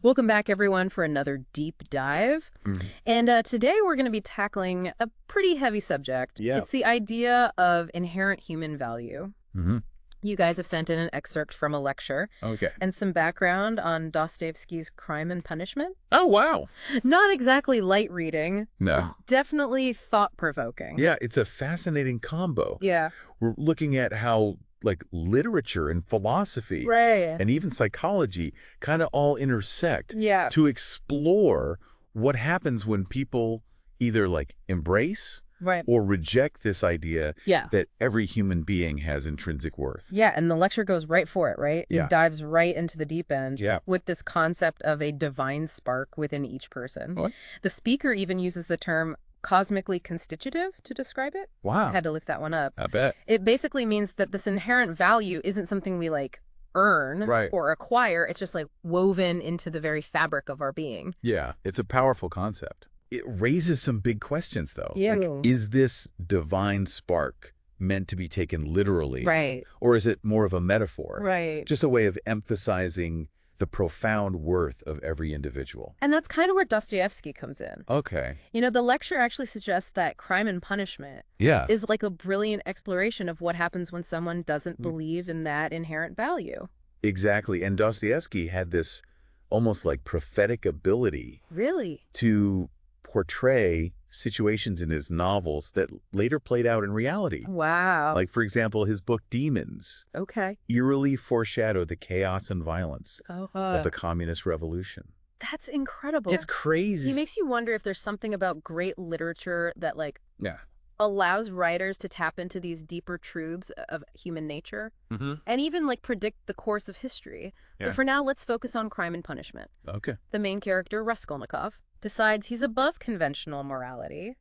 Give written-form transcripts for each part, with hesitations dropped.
Welcome back, everyone, for another deep dive. And today we're going to be tackling a pretty heavy subject. Yeah. It's the idea of inherent human value. You guys have sent in an excerpt from a lecture Okay. and some background on Dostoevsky's Crime and Punishment. Oh, wow. Not exactly light reading. No. Definitely thought-provoking. Yeah, it's a fascinating combo. Yeah. We're looking at how, like, literature and philosophy Right. and even psychology kind of all intersect Yeah. to explore what happens when people either, like, embrace Right. or reject this idea Yeah. that every human being has intrinsic worth. Yeah, and the lecture goes right for it, right? Yeah. It dives right into the deep end Yeah. with this concept of a divine spark within each person. What? The speaker even uses the term cosmically constitutive to describe it. I Wow. had to look that one up. I bet. It basically means that this inherent value isn't something we like earn Right. or acquire. It's just like woven into the very fabric of our being. Yeah, it's a powerful concept. It raises some big questions, though. Yeah. Like, is this divine spark meant to be taken literally? Right. Or is it more of a metaphor? Right. Just a way of emphasizing the profound worth of every individual. And that's kind of where Dostoevsky comes in. Okay. You know, the lecture actually suggests that Crime and Punishment Yeah. is like a brilliant exploration of what happens when someone doesn't believe in that inherent value. Exactly. And Dostoevsky had this almost like prophetic ability Really? to portray situations in his novels that later played out in reality. Wow. Like, for example, his book Demons Okay. eerily foreshadowed the chaos and violence Oh, of the communist revolution. that's incredible. It's crazy. It makes you wonder if there's something about great literature that like Yeah. allows writers to tap into these deeper truths of human nature Mm-hmm. and even like predict the course of history. Yeah. But for now, let's focus on Crime and Punishment. Okay. The main character, Raskolnikov, decides he's above conventional morality.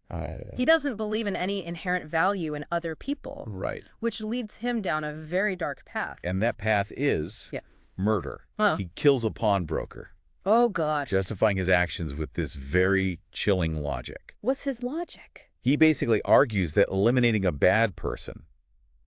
He doesn't believe in any inherent value in other people, Right. which leads him down a very dark path. And that path is Yeah. murder. Huh. He kills a pawnbroker, Oh, God. justifying his actions with this very chilling logic. What's his logic? He basically argues that eliminating a bad person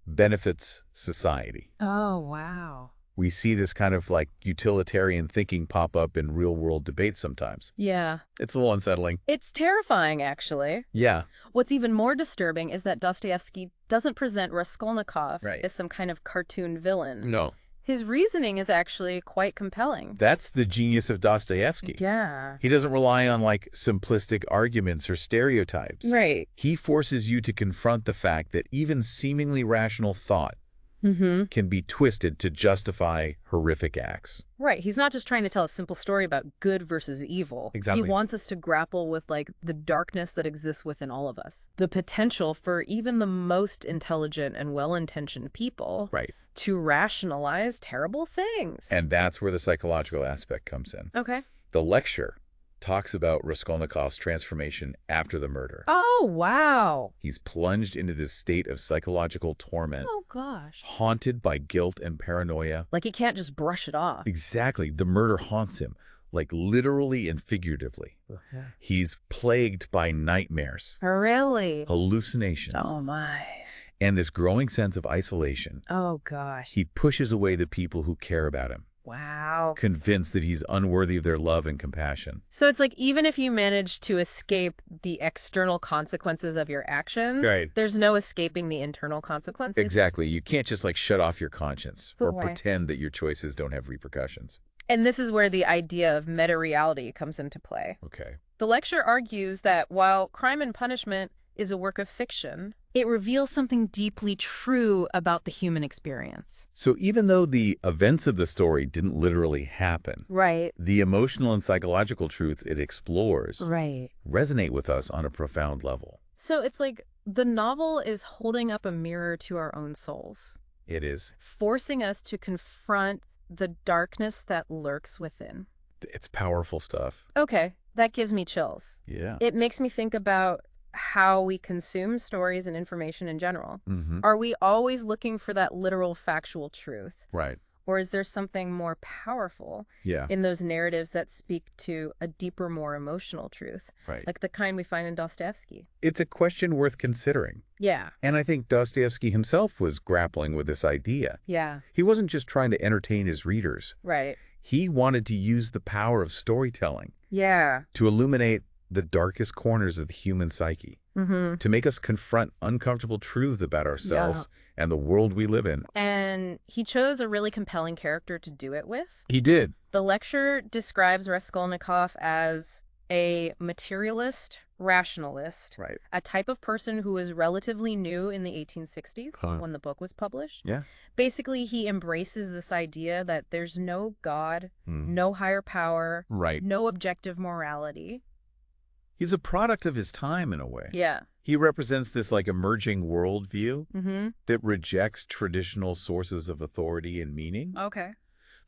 benefits society. Oh, wow. We see this kind of like utilitarian thinking pop up in real-world debates sometimes. Yeah. It's a little unsettling. It's terrifying, actually. Yeah. What's even more disturbing is that Dostoevsky doesn't present Raskolnikov Right. as some kind of cartoon villain. No. His reasoning is actually quite compelling. That's the genius of Dostoevsky. Yeah. He doesn't rely on like simplistic arguments or stereotypes. Right. He forces you to confront the fact that even seemingly rational thought Mm-hmm. can be twisted to justify horrific acts. Right. He's not just trying to tell a simple story about good versus evil. Exactly. He wants us to grapple with like the darkness that exists within all of us. The potential for even the most intelligent and well-intentioned people Right. to rationalize terrible things. And that's where the psychological aspect comes in. Okay. The lecture talks about Raskolnikov's transformation after the murder. Oh, wow. He's plunged into this state of psychological torment, Oh, gosh. haunted by guilt and paranoia. Like he can't just brush it off. Exactly. The murder haunts him, like literally and figuratively. He's plagued by nightmares, Really? hallucinations, Oh, my. and this growing sense of isolation. Oh, gosh. He pushes away the people who care about him, Wow. convinced that he's unworthy of their love and compassion. So it's like even if you manage to escape the external consequences of your actions, Right. there's no escaping the internal consequences. Exactly. You can't just like shut off your conscience or Right. pretend that your choices don't have repercussions. And this is where the idea of meta-reality comes into play. Okay. The lecture argues that while Crime and Punishment is a work of fiction, it reveals something deeply true about the human experience. So even though the events of the story didn't literally happen, Right. the emotional and psychological truths it explores Right. resonate with us on a profound level. So it's like the novel is holding up a mirror to our own souls, It is. forcing us to confront the darkness that lurks within. It's powerful stuff. Okay, that gives me chills. Yeah. It makes me think about how we consume stories and information in general. Mm-hmm. Are we always looking for that literal factual truth? Right. Or is there something more powerful Yeah. in those narratives that speak to a deeper, more emotional truth, Right. like the kind we find in Dostoevsky? It's a question worth considering. Yeah. And I think Dostoevsky himself was grappling with this idea. Yeah. He wasn't just trying to entertain his readers. Right. He wanted to use the power of storytelling Yeah. to illuminate the darkest corners of the human psyche, to make us confront uncomfortable truths about ourselves and the world we live in. And he chose a really compelling character to do it with. He did. The lecture describes Raskolnikov as a materialist, rationalist, Right. a type of person who was relatively new in the 1860s when the book was published. Yeah. Basically, he embraces this idea that there's no God, no higher power, Right. no objective morality. He's a product of his time in a way. Yeah. He represents this like emerging worldview that rejects traditional sources of authority and meaning. Okay.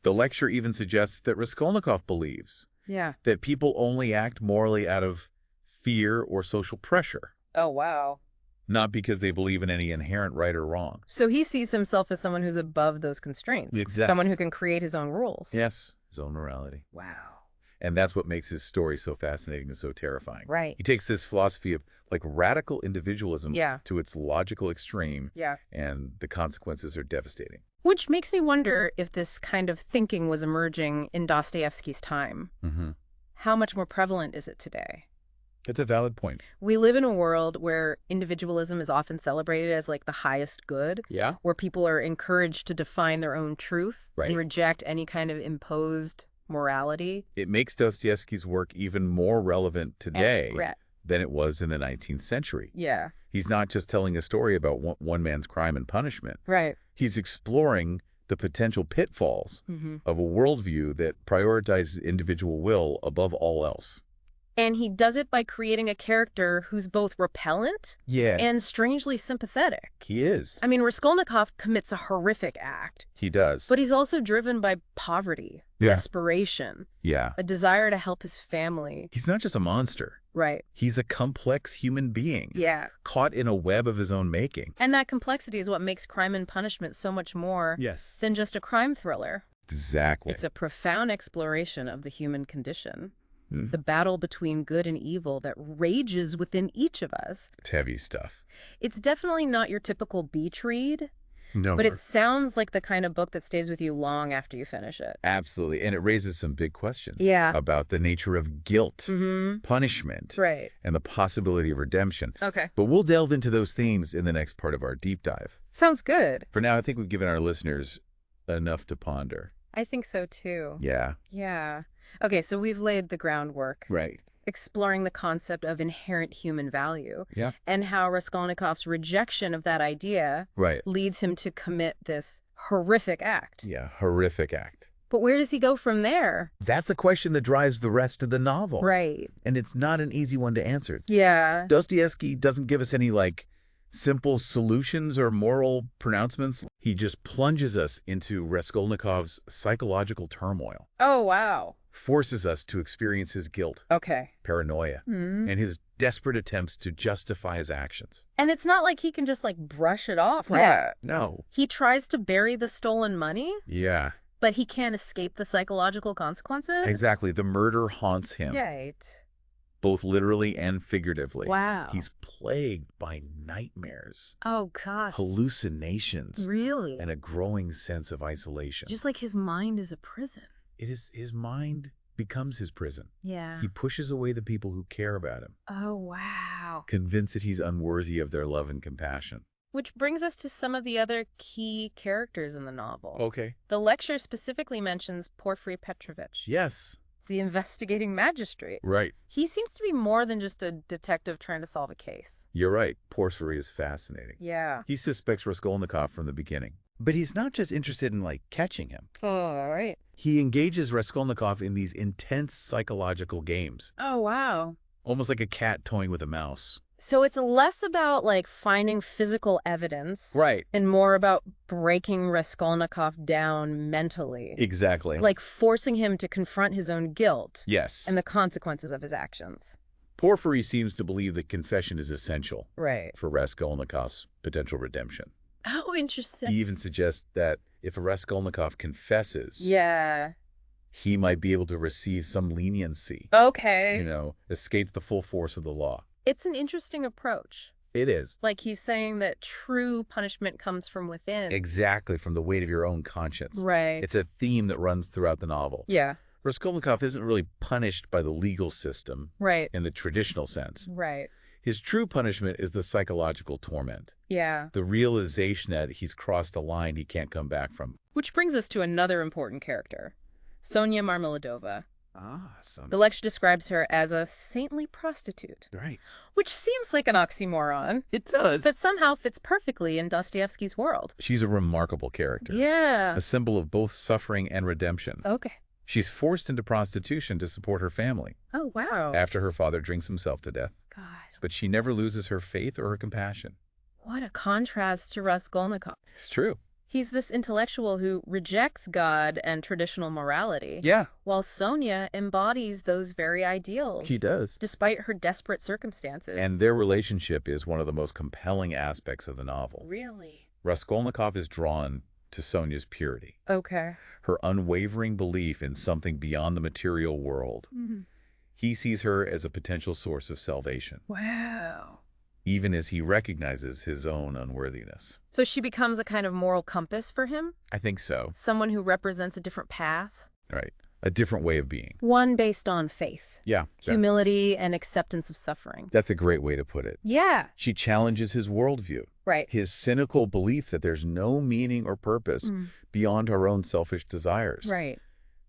The lecture even suggests that Raskolnikov believes that people only act morally out of fear or social pressure, Oh, wow. not because they believe in any inherent right or wrong. So he sees himself as someone who's above those constraints. Exactly. Someone who can create his own rules. Yes, his own morality. Wow. And that's what makes his story so fascinating and so terrifying. Right. He takes this philosophy of like radical individualism Yeah. to its logical extreme, Yeah. and the consequences are devastating. Which makes me wonder if this kind of thinking was emerging in Dostoevsky's time. How much more prevalent is it today? It's a valid point. We live in a world where individualism is often celebrated as like the highest good, Yeah. where people are encouraged to define their own truth Right. and reject any kind of imposed morality. It makes Dostoevsky's work even more relevant today Right. than it was in the 19th century. Yeah. He's not just telling a story about one man's crime and punishment. Right. He's exploring the potential pitfalls of a worldview that prioritizes individual will above all else. And he does it by creating a character who's both repellent Yeah. and strangely sympathetic. He is. I mean, Raskolnikov commits a horrific act, He does. but he's also driven by poverty, desperation, yeah. a desire to help his family. He's not just a monster. Right. He's a complex human being. Yeah. Caught in a web of his own making. And that complexity is what makes Crime and Punishment so much more than just a crime thriller. Exactly. It's a profound exploration of the human condition. The battle between good and evil that rages within each of us. It's heavy stuff. It's definitely not your typical beach read, No. but it sounds like the kind of book that stays with you long after you finish it. Absolutely. And it raises some big questions. Yeah. About the nature of guilt, punishment, Right. and the possibility of redemption. Okay. But we'll delve into those themes in the next part of our deep dive. Sounds good. For now, I think we've given our listeners enough to ponder. I think so too. Yeah. Yeah. Okay, so we've laid the groundwork. Right. Exploring the concept of inherent human value. Yeah. And how Raskolnikov's rejection of that idea leads him to commit this horrific act. Yeah, horrific act. But where does he go from there? That's the question that drives the rest of the novel. Right. And it's not an easy one to answer. Yeah. Dostoevsky doesn't give us any, simple solutions or moral pronouncements. He just plunges us into Raskolnikov's psychological turmoil. Oh, wow. Forces us to experience his guilt, Okay. paranoia, and his desperate attempts to justify his actions. And it's not like he can just brush it off, right? No. He tries to bury the stolen money, Yeah. but he can't escape the psychological consequences. Exactly. The murder haunts him, Right. both literally and figuratively. Wow. He's plagued by nightmares, Oh, gosh. hallucinations, Really? and a growing sense of isolation. Just like his mind is a prison. It is his mind becomes his prison. Yeah. He pushes away the people who care about him, Oh, wow. convinced that he's unworthy of their love and compassion. Which brings us to some of the other key characters in the novel. Okay. The lecture specifically mentions Porfiry Petrovich, Yes. the investigating magistrate. Right. He seems to be more than just a detective trying to solve a case. You're right. Porfiry is fascinating. Yeah. He suspects Raskolnikov from the beginning. But he's not just interested in, catching him. Oh, all right. He engages Raskolnikov in these intense psychological games, Oh, wow. almost like a cat toying with a mouse. So it's less about, finding physical evidence. Right. And more about breaking Raskolnikov down mentally. Exactly. Forcing him to confront his own guilt. Yes. And the consequences of his actions. Porfiry seems to believe that confession is essential Right. for Raskolnikov's potential redemption. Oh, interesting. He even suggests that if Raskolnikov confesses, Yeah. he might be able to receive some leniency, Okay. escape the full force of the law. It's an interesting approach. It is. Like he's saying that true punishment comes from within. Exactly, from the weight of your own conscience. Right. It's a theme that runs throughout the novel. Yeah. Raskolnikov isn't really punished by the legal system Right. in the traditional sense. Right. His true punishment is the psychological torment, Yeah. the realization that he's crossed a line he can't come back from. Which brings us to another important character, Sonia Marmeladova. Some... The lecture describes her as a saintly prostitute, Right. which seems like an oxymoron, It does. but somehow fits perfectly in Dostoevsky's world. She's a remarkable character. Yeah. A symbol of both suffering and redemption. Okay. She's forced into prostitution to support her family Oh, wow. after her father drinks himself to death. God, But she never loses her faith or her compassion. what a contrast to Raskolnikov. It's true. He's this intellectual who rejects God and traditional morality, Yeah, while Sonia embodies those very ideals, she does. despite her desperate circumstances. And their relationship is one of the most compelling aspects of the novel. Really? Raskolnikov is drawn to Sonia's purity, Okay. her unwavering belief in something beyond the material world. Mm-hmm. He sees her as a potential source of salvation, Wow. even as he recognizes his own unworthiness. So she becomes a kind of moral compass for him? I think so. Someone who represents a different path? Right. A different way of being. One based on faith, Yeah. humility, and acceptance of suffering. That's a great way to put it. Yeah. She challenges his worldview, Right. his cynical belief that there's no meaning or purpose beyond our own selfish desires. Right.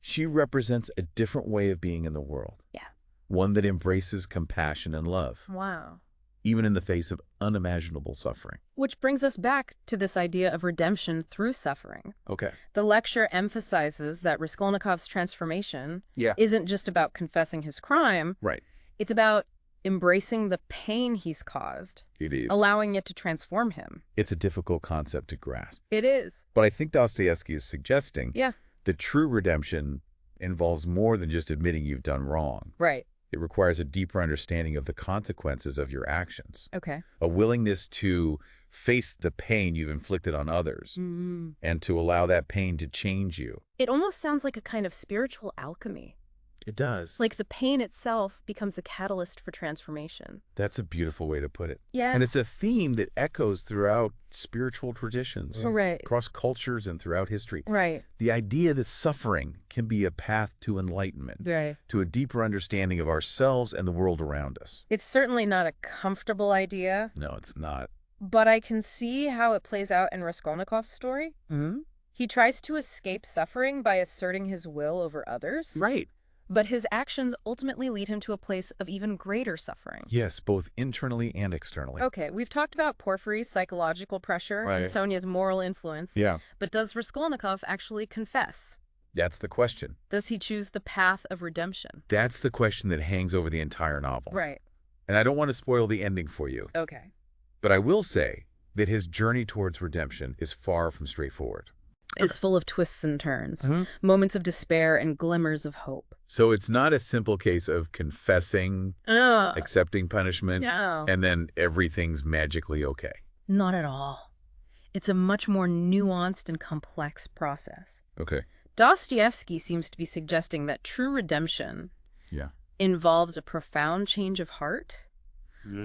She represents a different way of being in the world. Yeah. One that embraces compassion and love, Wow. even in the face of unimaginable suffering. Which brings us back to this idea of redemption through suffering. Okay. The lecture emphasizes that Raskolnikov's transformation isn't just about confessing his crime. Right. It's about embracing the pain he's caused, It is. allowing it to transform him. It's a difficult concept to grasp. It is. But I think Dostoevsky is suggesting Yeah. that true redemption involves more than just admitting you've done wrong. Right. It requires a deeper understanding of the consequences of your actions, Okay. a willingness to face the pain you've inflicted on others, and to allow that pain to change you. It almost sounds like a kind of spiritual alchemy. It does. Like the pain itself becomes the catalyst for transformation. That's a beautiful way to put it. Yeah. And it's a theme that echoes throughout spiritual traditions, Right. across cultures and throughout history. Right. The idea that suffering can be a path to enlightenment, Right. to a deeper understanding of ourselves and the world around us. It's certainly not a comfortable idea, No, it's not. but I can see how it plays out in Raskolnikov's story. Mm-hmm. He tries to escape suffering by asserting his will over others, Right. but his actions ultimately lead him to a place of even greater suffering. Yes, both internally and externally. Okay, we've talked about Porfiry's psychological pressure and Right. Sonia's moral influence, Yeah. but does Raskolnikov actually confess? That's the question. Does he choose the path of redemption? That's the question that hangs over the entire novel. Right. And I don't want to spoil the ending for you, Okay. but I will say that his journey towards redemption is far from straightforward. It's full of twists and turns, moments of despair and glimmers of hope. So it's not a simple case of confessing, accepting punishment, No. and then everything's magically okay. Not at all. It's a much more nuanced and complex process. Okay. Dostoevsky seems to be suggesting that true redemption Yeah. involves a profound change of heart,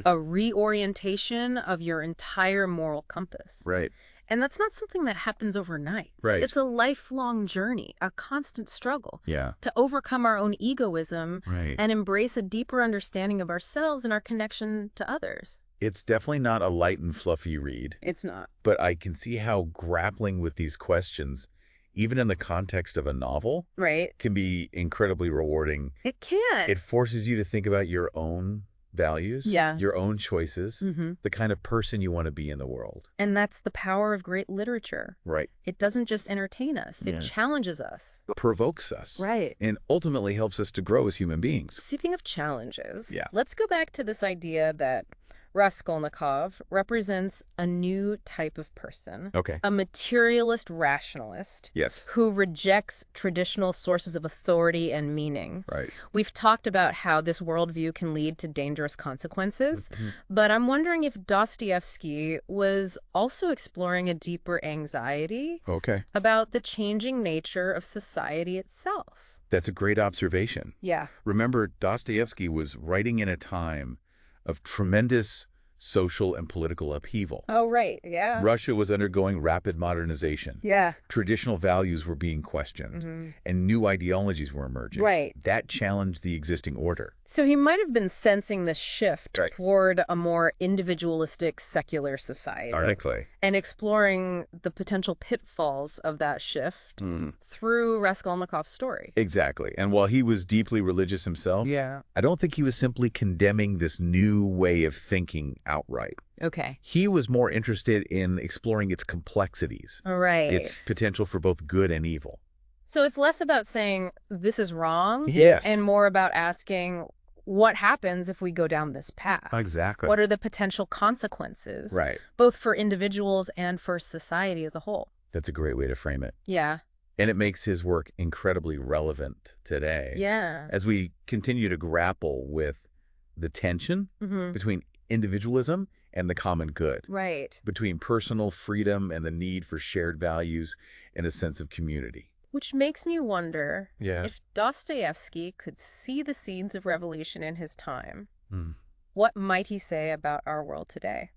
a reorientation of your entire moral compass. Right. And that's not something that happens overnight. Right. It's a lifelong journey, a constant struggle Yeah. to overcome our own egoism Right. and embrace a deeper understanding of ourselves and our connection to others. It's definitely not a light and fluffy read, It's not. but I can see how grappling with these questions, even in the context of a novel, Right? can be incredibly rewarding. It can. It forces you to think about your own values, Yeah. your own choices, Mm-hmm. the kind of person you want to be in the world. And that's the power of great literature. Right. It doesn't just entertain us, it Yeah. challenges us. Provokes us. Right. And ultimately helps us to grow as human beings. Speaking of challenges, Yeah. let's go back to this idea that Raskolnikov represents a new type of person, Okay. a materialist rationalist Yes. who rejects traditional sources of authority and meaning. Right. We've talked about how this worldview can lead to dangerous consequences, Mhm. but I'm wondering if Dostoevsky was also exploring a deeper anxiety Okay. about the changing nature of society itself. That's a great observation. Yeah. Remember, Dostoevsky was writing in a time of tremendous social and political upheaval. Oh, right. Yeah. Russia was undergoing rapid modernization. Yeah. Traditional values were being questioned, and new ideologies were emerging. Right. That challenged the existing order. So he might have been sensing this shift Right. toward a more individualistic, secular society. Exactly. And exploring the potential pitfalls of that shift through Raskolnikov's story. Exactly. And while he was deeply religious himself, Yeah. I don't think he was simply condemning this new way of thinking outright. Okay. He was more interested in exploring its complexities, All right. its potential for both good and evil. So it's less about saying this is wrong Yes. and more about asking what happens if we go down this path? Exactly. What are the potential consequences, Right. both for individuals and for society as a whole? That's a great way to frame it. Yeah. And it makes his work incredibly relevant today. Yeah. As we continue to grapple with the tension between individualism and the common good, Right. between personal freedom and the need for shared values and a sense of community. Which makes me wonder Yeah. if Dostoevsky could see the seeds of revolution in his time, Hmm. what might he say about our world today?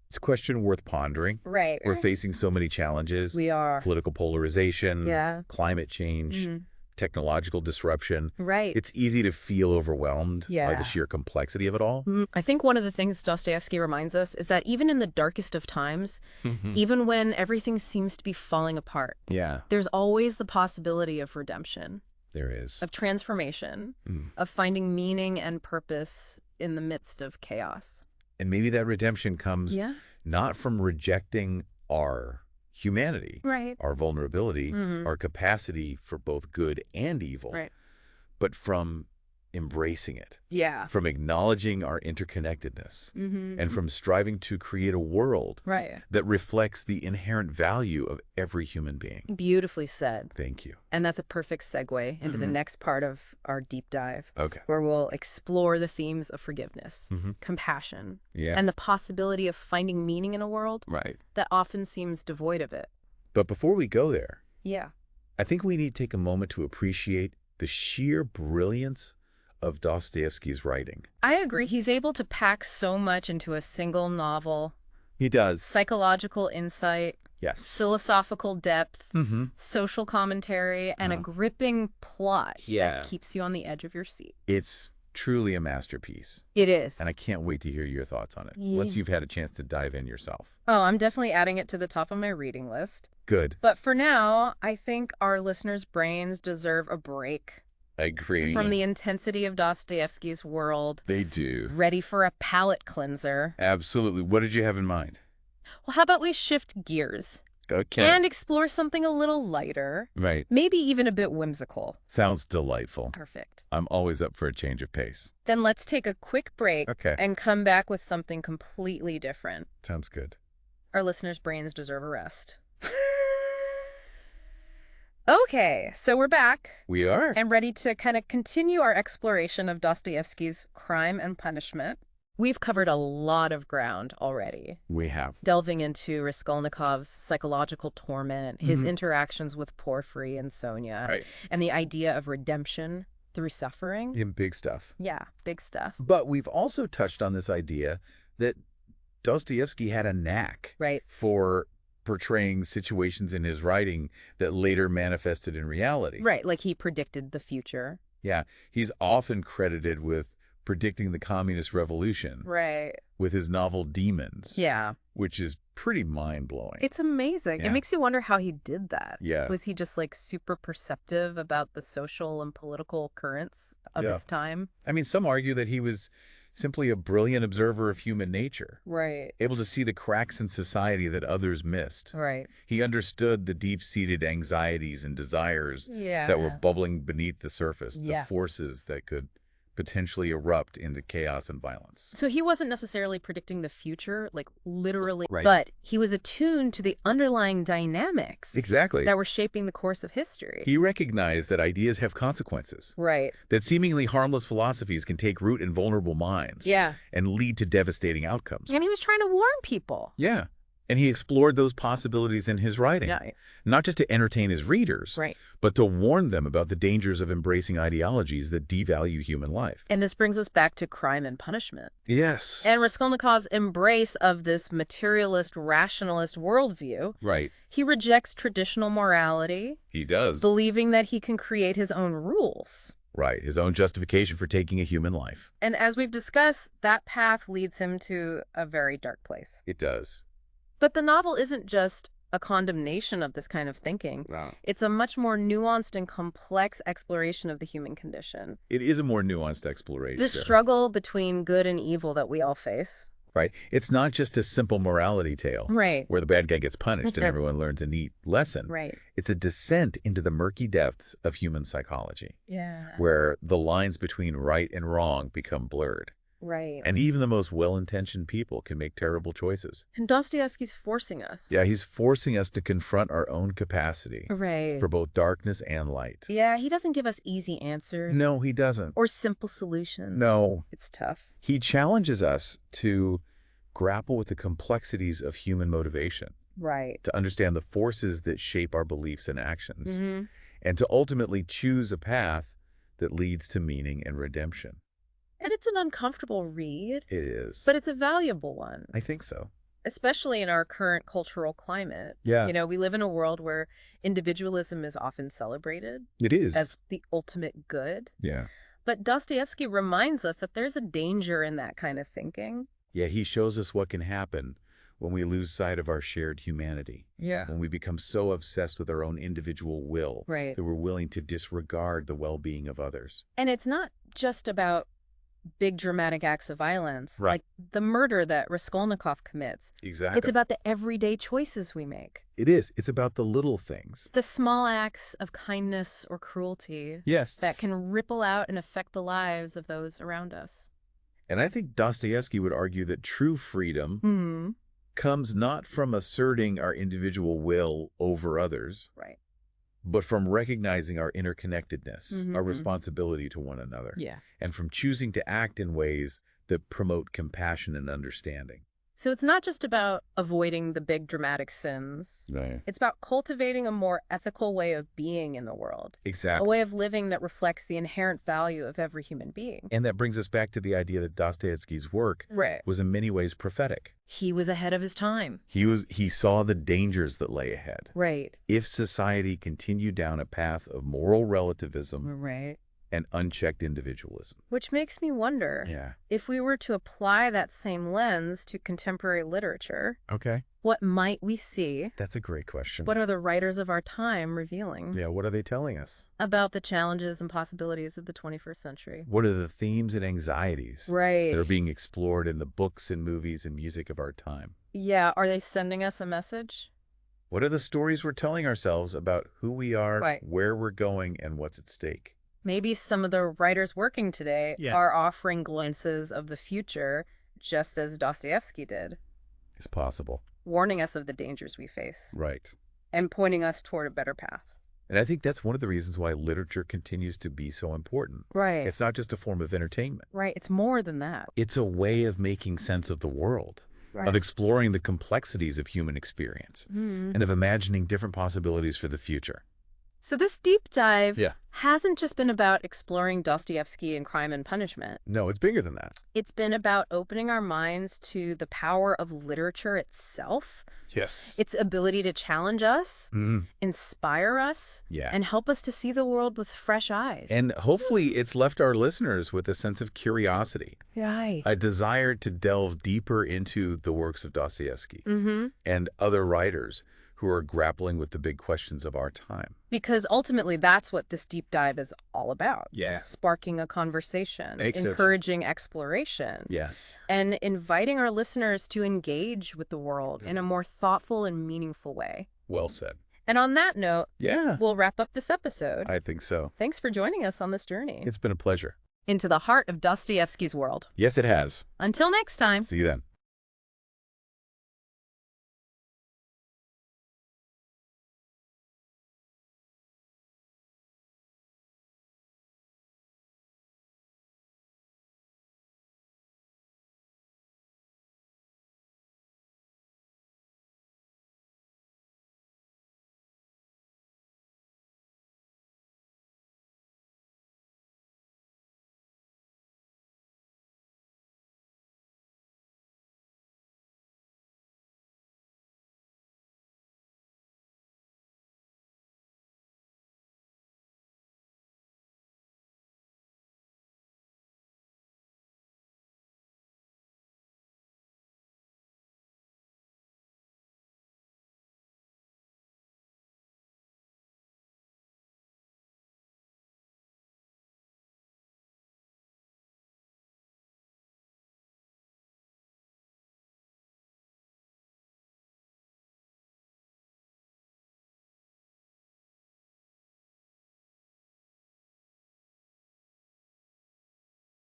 It's a question worth pondering. Right. We're facing so many challenges. We are. Political polarization, Yeah. climate change, Mhm. technological disruption. Right. It's easy to feel overwhelmed by Yeah. the sheer complexity of it all. I think one of the things Dostoevsky reminds us is that even in the darkest of times, even when everything seems to be falling apart, Yeah, there's always the possibility of redemption, there is. of transformation, of finding meaning and purpose in the midst of chaos. And maybe that redemption comes Yeah. not from rejecting our humanity, Right. our vulnerability, our capacity for both good and evil, Right. but from embracing it, Yeah. from acknowledging our interconnectedness, Mm-hmm. and from striving to create a world Right. that reflects the inherent value of every human being. Beautifully said. Thank you. And that's a perfect segue into the next part of our deep dive, Okay. where we'll explore the themes of forgiveness, Mhm. compassion, Yeah. and the possibility of finding meaning in a world Right. that often seems devoid of it. But before we go there, Yeah. I think we need to take a moment to appreciate the sheer brilliance of Dostoevsky's writing. I agree. He's able to pack so much into a single novel. He does. Psychological insight, Yes. philosophical depth, Mm-hmm. social commentary, and a gripping plot Yeah. that keeps you on the edge of your seat. It's truly a masterpiece, It is. and I can't wait to hear your thoughts on it Yeah. once you've had a chance to dive in yourself. Oh, I'm definitely adding it to the top of my reading list. Good. But for now, I think our listeners' brains deserve a break I agree. from the intensity of Dostoevsky's world, They do. ready for a palate cleanser. Absolutely. What did you have in mind? Well, how about we shift gears Okay. and explore something a little lighter, Right. maybe even a bit whimsical. Sounds delightful. Perfect. I'm always up for a change of pace. Then let's take a quick break Okay. and come back with something completely different. Sounds good. Our listeners' brains deserve a rest. Okay, so we're back We are. and ready to kind of continue our exploration of Dostoevsky's Crime and Punishment. We've covered a lot of ground already, We have. delving into Raskolnikov's psychological torment, his interactions with Porfiry and Sonia, Right. and the idea of redemption through suffering. In big stuff. Yeah, big stuff. But we've also touched on this idea that Dostoevsky had a knack Right. for portraying situations in his writing that later manifested in reality. Right, like he predicted the future. Yeah. He's often credited with predicting the communist revolution Right. with his novel Demons. Yeah. Which is pretty mind-blowing. It's amazing. Yeah. It makes you wonder how he did that. Yeah. Was he just like super perceptive about the social and political currents of his time? I mean, some argue that he was simply a brilliant observer of human nature, Right. able to see the cracks in society that others missed. Right. He understood the deep-seated anxieties and desires Yeah. that were bubbling beneath the surface, Yeah. the forces that could potentially erupt into chaos and violence. So he wasn't necessarily predicting the future, like literally, Right. but he was attuned to the underlying dynamics Exactly. that were shaping the course of history. He recognized that ideas have consequences, Right. that seemingly harmless philosophies can take root in vulnerable minds Yeah. and lead to devastating outcomes. And he was trying to warn people. Yeah. And he explored those possibilities in his writing, Yeah. not just to entertain his readers, Right. but to warn them about the dangers of embracing ideologies that devalue human life. And this brings us back to Crime and Punishment. Yes. And Raskolnikov's embrace of this materialist, rationalist worldview. Right. He rejects traditional morality, He does. believing that he can create his own rules. Right. His own justification for taking a human life. And as we've discussed, that path leads him to a very dark place. It does. But the novel isn't just a condemnation of this kind of thinking. No. It's a much more nuanced and complex exploration of the human condition. It is a more nuanced exploration. The struggle between good and evil that we all face. Right. It's not just a simple morality tale. Right. Where the bad guy gets punished and everyone learns a neat lesson. Right. It's a descent into the murky depths of human psychology, Yeah. where the lines between right and wrong become blurred. Right. And even the most well-intentioned people can make terrible choices. And Dostoevsky's forcing us. Yeah, he's forcing us to confront our own capacity Right. for both darkness and light. Yeah, he doesn't give us easy answers. No, he doesn't. Or simple solutions. No. It's tough. He challenges us to grapple with the complexities of human motivation, Right. to understand the forces that shape our beliefs and actions, Mm-hmm. and to ultimately choose a path that leads to meaning and redemption. And it's an uncomfortable read, It is. but it's a valuable one, I think so. especially in our current cultural climate. Yeah. You know, we live in a world where individualism is often celebrated It is. as the ultimate good. Yeah. But Dostoevsky reminds us that there's a danger in that kind of thinking. Yeah, he shows us what can happen when we lose sight of our shared humanity, Yeah. when we become so obsessed with our own individual will Right. that we're willing to disregard the well-being of others. And it's not just about big dramatic acts of violence, Right. like the murder that Raskolnikov commits. Exactly. It's about the everyday choices we make. It is. It's about the little things. The small acts of kindness or cruelty Yes. that can ripple out and affect the lives of those around us. And I think Dostoevsky would argue that true freedom comes not from asserting our individual will over others, Right. but from recognizing our interconnectedness, Mhm. our responsibility to one another, Yeah. and from choosing to act in ways that promote compassion and understanding. So it's not just about avoiding the big dramatic sins. Right. It's about cultivating a more ethical way of being in the world. A Exactly. way of living that reflects the inherent value of every human being. And that brings us back to the idea that Dostoevsky's work Right. was in many ways prophetic. He was ahead of his time. He saw the dangers that lay ahead. Right. If society continued down a path of moral relativism Right. and unchecked individualism. Which makes me wonder, Yeah. if we were to apply that same lens to contemporary literature, Okay. what might we see? That's a great question. What are the writers of our time revealing Yeah, what are they telling us? about the challenges and possibilities of the 21st century? What are the themes and anxieties Right. that are being explored in the books and movies and music of our time? Yeah, are they sending us a message? What are the stories we're telling ourselves about who we are, Right. where we're going, and what's at stake? Maybe some of the writers working today Yeah. are offering glimpses of the future, just as Dostoevsky did, It's possible. warning us of the dangers we face Right. and pointing us toward a better path. And I think that's one of the reasons why literature continues to be so important. Right. It's not just a form of entertainment. Right. It's more than that. It's a way of making sense of the world, of exploring the complexities of human experience, and of imagining different possibilities for the future. So this deep dive Yeah. hasn't just been about exploring Dostoevsky and Crime and Punishment. No, it's bigger than that. It's been about opening our minds to the power of literature itself, Yes. its ability to challenge us, inspire us, Yeah. and help us to see the world with fresh eyes. And hopefully it's left our listeners with a sense of curiosity, Right. a desire to delve deeper into the works of Dostoevsky and other writers who are grappling with the big questions of our time. Because ultimately, that's what this deep dive is all about. Yeah. Sparking a conversation, Excellent. encouraging exploration, Yes. and inviting our listeners to engage with the world in a more thoughtful and meaningful way. Well said. And on that note, Yeah, we'll wrap up this episode. I think so. Thanks for joining us on this journey It's been a pleasure. into the heart of Dostoevsky's world. Yes, it has. Until next time. See you then.